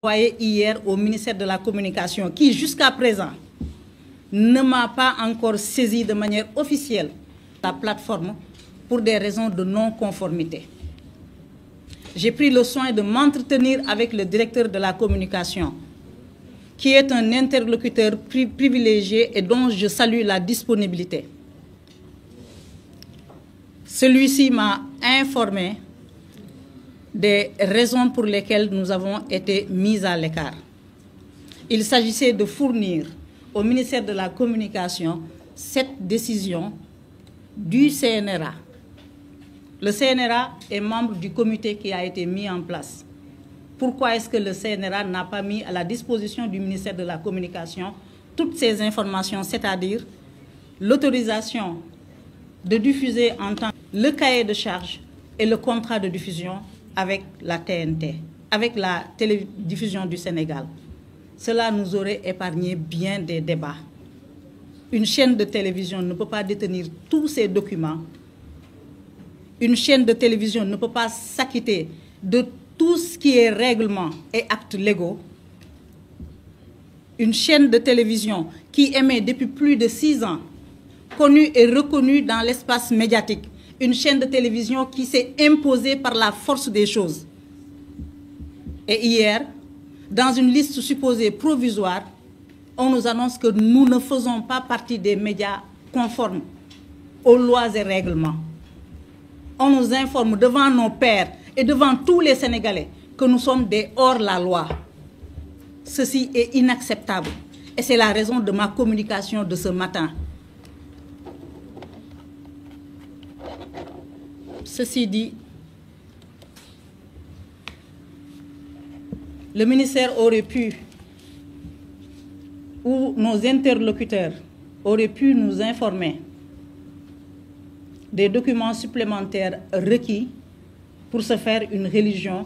envoyé hier au ministère de la Communication qui, jusqu'à présent, ne m'a pas encore saisi de manière officielle la plateforme pour des raisons de non-conformité. J'ai pris le soin de m'entretenir avec le directeur de la communication, qui est un interlocuteur privilégié et dont je salue la disponibilité. Celui-ci m'a informé des raisons pour lesquelles nous avons été mis à l'écart. Il s'agissait de fournir au ministère de la Communication cette décision du CNRA. Le CNRA est membre du comité qui a été mis en place. Pourquoi est-ce que le CNRA n'a pas mis à la disposition du ministère de la Communication toutes ces informations, c'est-à-dire l'autorisation de diffuser en temps le cahier de charge et le contrat de diffusion avec la TNT, avec la télédiffusion du Sénégal? Cela nous aurait épargné bien des débats. Une chaîne de télévision ne peut pas détenir tous ces documents. Une chaîne de télévision ne peut pas s'acquitter de tout ce qui est règlement et actes légaux. Une chaîne de télévision qui émet depuis plus de 6 ans, connue et reconnue dans l'espace médiatique. Une chaîne de télévision qui s'est imposée par la force des choses. Et hier, dans une liste supposée provisoire, on nous annonce que nous ne faisons pas partie des médias conformes aux lois et règlements. On nous informe devant nos pairs et devant tous les Sénégalais que nous sommes des hors-la-loi. Ceci est inacceptable et c'est la raison de ma communication de ce matin. Ceci dit, le ministère aurait pu, ou nos interlocuteurs auraient pu nous informer des documents supplémentaires requis pour se faire une religion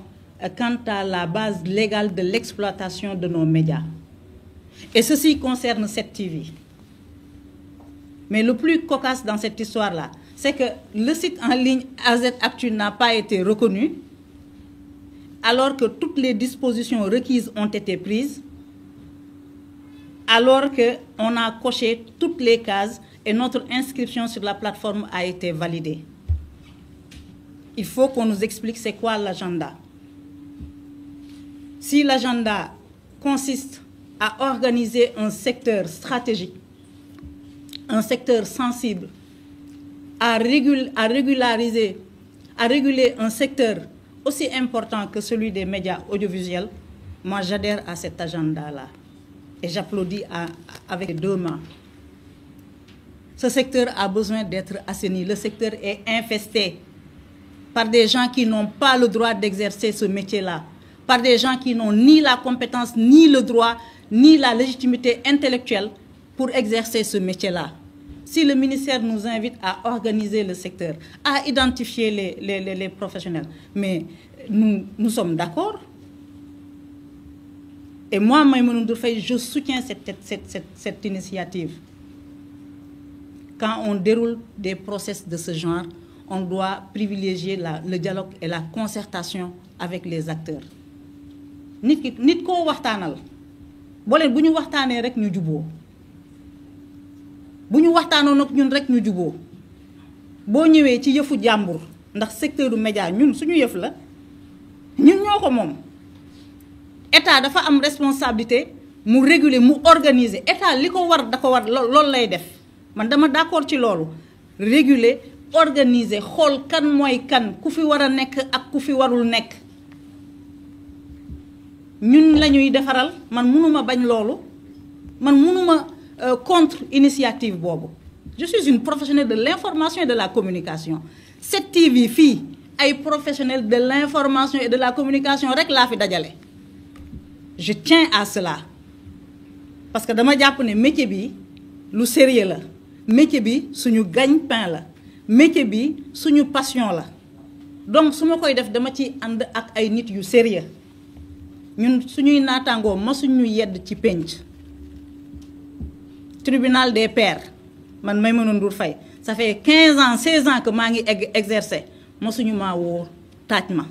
quant à la base légale de l'exploitation de nos médias. Et ceci concerne cette TV. Mais le plus cocasse dans cette histoire-là, c'est que le site en ligne AZ Actu n'a pas été reconnu, alors que toutes les dispositions requises ont été prises, alors qu'on a coché toutes les cases et notre inscription sur la plateforme a été validée. Il faut qu'on nous explique c'est quoi l'agenda. Si l'agenda consiste à organiser un secteur stratégique, un secteur sensible, à réguler un secteur aussi important que celui des médias audiovisuels, moi j'adhère à cet agenda-là et j'applaudis avec 2 mains. Ce secteur a besoin d'être assaini. Le secteur est infesté par des gens qui n'ont pas le droit d'exercer ce métier-là, par des gens qui n'ont ni la compétence, ni le droit, ni la légitimité intellectuelle pour exercer ce métier-là. Si le ministère nous invite à organiser le secteur, à identifier les professionnels, mais nous sommes d'accord. Et moi, Maïmouna Ndour Faye, je soutiens cette initiative. Quand on déroule des process de ce genre, on doit privilégier le dialogue et la concertation avec les acteurs. Nit ko waxtaanal boo leen bu ñu waxtaanee rek ñu juboo bu ñu waxtaanoon ak ñun rek ñu juboo boo ñëwee ci yëfu jàmbur ndax secteur du média ñun suñu yëf la ñun ñoo ko moom. État dafa am responsabilité mu réguler mu organiser état li ko war da ko war loolu lay def man dama d'accord ci loolu réguler organiser xool kan mooy kan ku fi war a nekk ak ku fi warul nekk. ñun la ñuy defaral man mënuma bañ loolu man mënuma contre initiative boobu. Je suis une professionnelle de l'information et de la communication. Cette TV fii ay professionnels de l'information et de la communication rek laa fi dajale. Je tiens à cela parce que dama jàpp ne métier bi lu sérieux la métier bi suñu gagne-pain la métier bi suñu passion la donc su ma koy def dama ci ànd ak ay nit yu sérieux ñun suñuy naataangoo masuñu yedd ci penc. Tribunal des pairs man Maïmouna Ndour Faye ça fait 15 ans 16 ans que maa ngi exercer masuñu maa woo taaj ma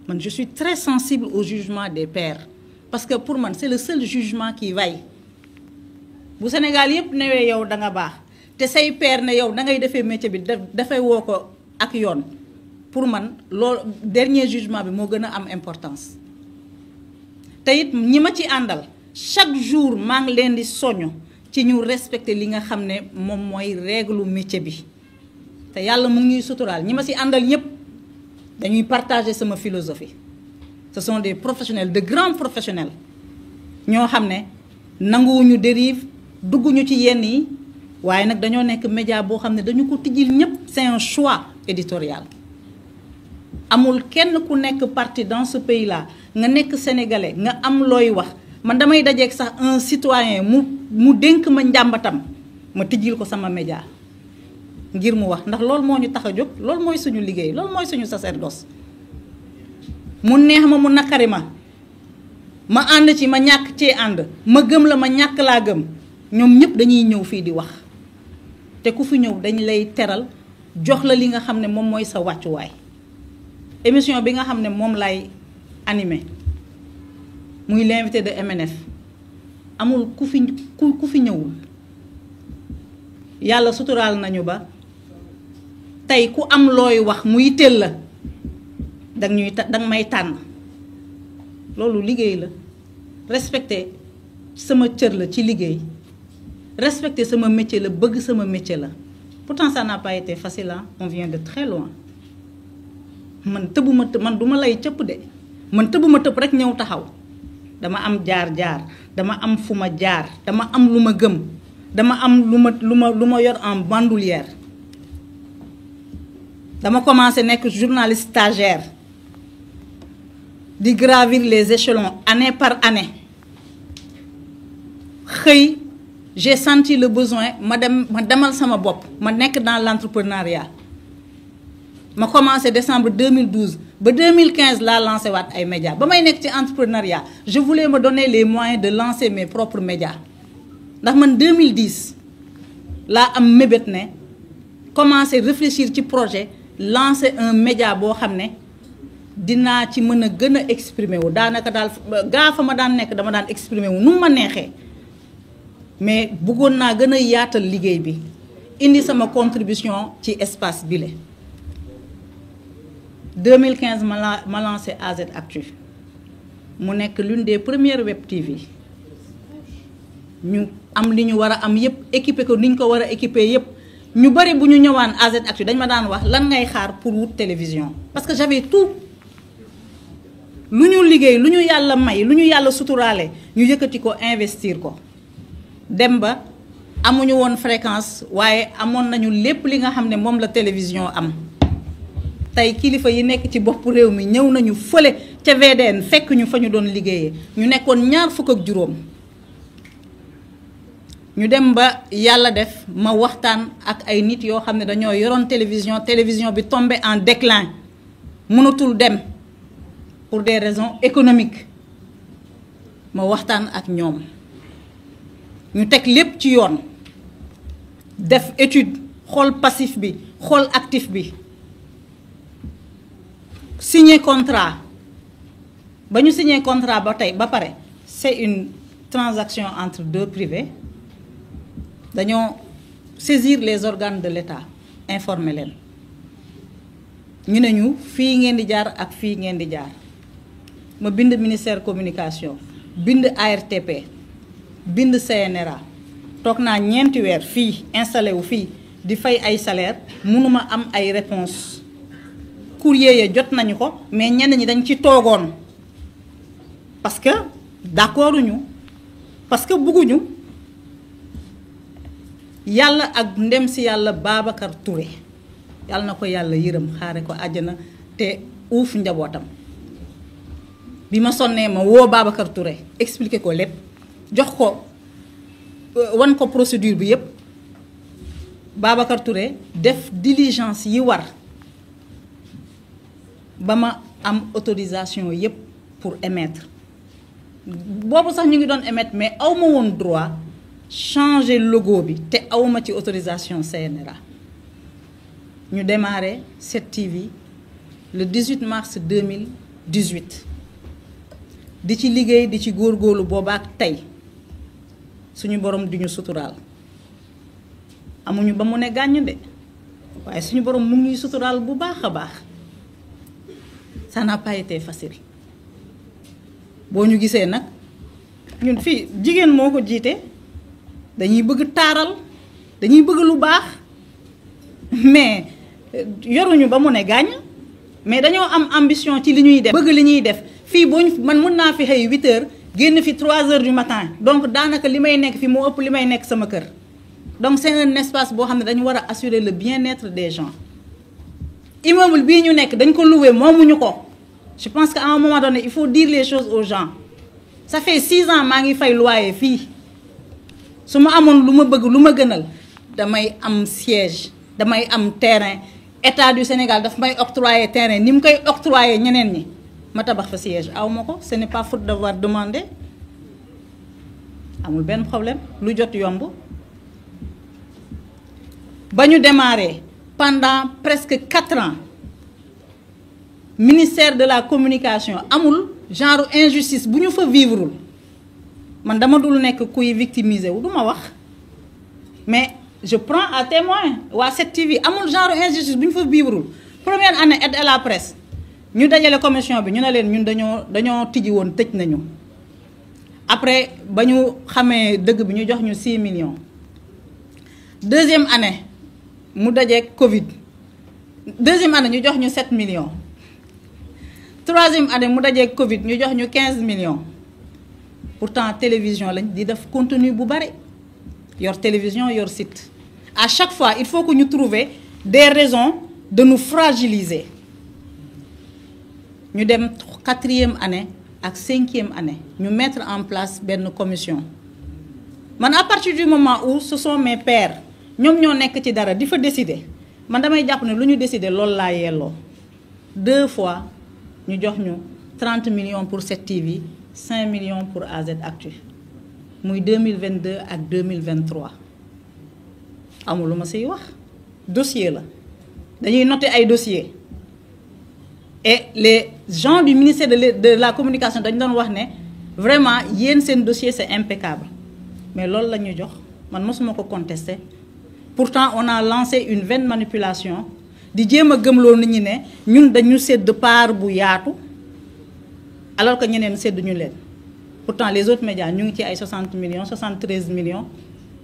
man je suis très sensible au jugement des pairs parce que pour man c'est le seul jugement qui vaille bu Sénégal yëpp newee yow da nga baax te say père ne yow da ngay defee métier bi dafay woo ko ak yoon pour man loolu dernier jugement bi moo gën a am importance te it ñi ma ci àndal chaque jour maa ngi leen di soññ ci ñu respecter li nga xam ne moom mooy règle métier bi te yàlla mu ngi ñuy suturaal ñi ma ci àndal ñëpp dañuy partager sama philosophie ce sont des professionnels de grands professionnels ñoo xam ne nanguwuñu dérive dugguñu ci yenn yi waaye nag dañoo nekk média boo xam ne dañu ko tijjil ñëpp c'est un choix éditorial amul kenn ku nekk parti dans ce pays là nga nekk sénégalais nga am looy wax man damay dajeeg sax un citoyen mu dénk ma njàmbatam ma tijjil ko sama média ngir mu wax ndax loolu moo ñu tax a jóg loolu mooy suñu liggéey loolu mooy suñu sacerdoce mu neex ma mu nakari ma ànd ci ma ñàkk cee ànd ma gëm la ma ñàkk laa gëm ñoom ñëpp dañuy ñëw fii di wax te ku fi ñëw dañ lay teral jox la li nga xam ne moom mooy sa wàccuwaay émission bi nga xam ne moom lay animé muy l'invité de MNF amul ku fi ñëwul yàlla suturaal nañu ba tey ku am looy wax muy teel la danga may tànn loolu liggéey la respecter sama cër la ci liggéey respecter sama métier la bëgg sama métier la pourtant ça n'a pas été facile hein? On vient de très loin man duma lay cëpp de man tëbuma tëb rek ñëw taxaw dama am jaar-jaar dama am fu ma jaar dama am lu ma gëm dama am lu ma yor en bandoulière dama commencé nekk journaliste stagiaire di gravir les échelons année par année xëy j'ai senti le besoin ma demal sama bopp ma nekk dans l'entrepreneuriat ma commencé décembre 2012 ba 2015 laa lancé waat ay médias ba may nekk ci entrepreneuriat je voulais me donner les moyens de lancer mes propres médias ndax man 2010 laa am mébét ne commencé réfléchir ci projet lancer un média boo xam ne dinaa ci mën a gën a exprimer wu daanaka daal gaa fa ma daan nekk dama daan exprimer wu nu ma neexee mais bëggoon naa gën a yaatal liggéey bi indi sama contribution ci espace bile 2015 ma lancé AZ Actu mu nekk l'une des premières web TV ñu am li ñu war a am yëpp équipé ko ni ñu ko war a équipé yëpp ñu bari bu ñu ñëwaan AZ Actu dañ ma daan wax lan ngay xaar pour wut télévision parce que j'avais tout lu ñu liggéey lu ñu yàlla may lu ñu yàlla suturaale ñu yëkkati ko investir ko dem ba amuñu woon fréquence waaye amoon nañu lépp li nga xam ne moom la télévision am tey kilifa yi nekk ci bopp réew mi ñëw nañu fële ca VDN fekk ñu fa ñu doon liggéeyee ñu nekkoon 25 ñu dem ba yàlla def ma waxtaan ak ay nit yoo xam ne dañoo yoroon télévision bi tombé en déclin mënatul dem pour des raisons économiques ma waxtaan ak ñoom ñu teg lépp ci yoon def étude xool passif bi xool actif bi signer contrat ba ñu signer contrat ba pare c'est une transaction entre deux privés dañoo saisir les organes de l'État informer leen ñu ne ñu fii ngeen di jaar ak fii ngeen di jaar ma bind ministère communication bind ARTP bind CNRA toog naa 4 weer fii installé wu fii di fay ay salaire mënuma am ay réponse courrier ya jot nañu ko mais ñenn ñi dañ ci toogoon parce que d'accorduñu parce que bëgguñu yàlla ak ndem si yàlla Babacar Touré yàlla na ko yàlla yërëm xaare ko àjjana te uuf njabootam bi ma sonnee ma woo Babacar Touré expliquer ko lépp jox ko wan ko procédure bi yépp Babacar Touré def diligence yi war ba ma am autorisation yépp pour émettre boobu sax ñu ngi doon émettre mais awma woon droit changer logo bi te awma ci autorisation CNRA ñu démarré 7TV le 18 mars 2018 di ci liggéey di ci góorgóorlu boobaak tey suñu borom duñu suturaal amuñu ba mu ne gàññ de waaye suñu borom mu ngi suturaal bu baax a baax. Ça n'a pas été facile boo ñu gisee nag ñun fii jigéen moo ko jiite dañuy bëgg taaral dañuy bëgg lu baax mais yoruñu ba mu ne gàññ mais dañoo am ambition ci li ñuy def. bëgg li ñuy def fii boo ñu man mën naa fi xëy 8 heures génn fi 3 heures du matin donc daanaka li may nekk fi moo ëpp li may nekk sama kër donc c'est un espace boo xam ne dañu war a assurer le bien-être des gens. Immeuble bii ñu nekk dañ ko loué moomuñu ko je pense qu'à un moment donné il faut dire les choses aux gens ça fait 6 ans maa ngi fay loyer fii su ma amoon lu ma bëgg lu ma gënal damay am siège damay am terrain état du Sénégal daf may octroyer terrain ni mu koy octroyer ñeneen ñi ma tabax fa siège aw ma ko ce n'est pas faute d'avoir demandé amul benn problème lu jot yomb ba ñu démarré. Pendant presque 4 ans ministère de la communication amul genre injustice bu ñu fa vivreul man dama dul nekk kuy victimiser wu du ma wax mais je prends à témoin waa 7TV amul genre injustice bu ñu fa vivreul première année aide à la presse ñu dajale commission bi ñu ne leen ñun dañoo tijji woon tëj nañu après ba ñu xamee dëgg bi ñu jox ñu 6 millions deuxième année mu dajeeg Covid deuxième année ñu jox ñu 7 millions troisième année mu dajeeg Covid ñu jox ñu 15 millions pourtant télévision lañ di def contenu bu bari yor télévision yor site à chaque fois il faut que ñu trouver des raisons de nous fragiliser ñu dem 4e année ak 5e année ñu mettre en place benn commission man à partir du moment où ce sont mes pairs. ñoom ñoo nekk ci dara di fa décider man damay jàpp ne lu ñu décider loolu laa yelloo 2 fois ñu jox ñu 30 millions pour 7TV 5 millions pour AZ Actu muy 2022 ak 2023 amul lu ma siy wax dossier la dañuy noter ay dossiers et les gens du ministère de la communication dañu doon wax ne vraiment yéen seen dossier c'est impeccable mais loolu la ñu jox man mosuma ko contester. Pourtant on a lancé une vaine manipulation di jéem a gëmloo nit ñi ne ñun dañu sédd part bu yaatu alors que ñeneen sédduñu leen pourtant les autres médias ñu ngi ci ay 60 millions 73 millions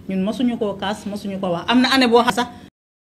ñun mosuñu koo kaas mosuñu ko wax am na année boo xam sax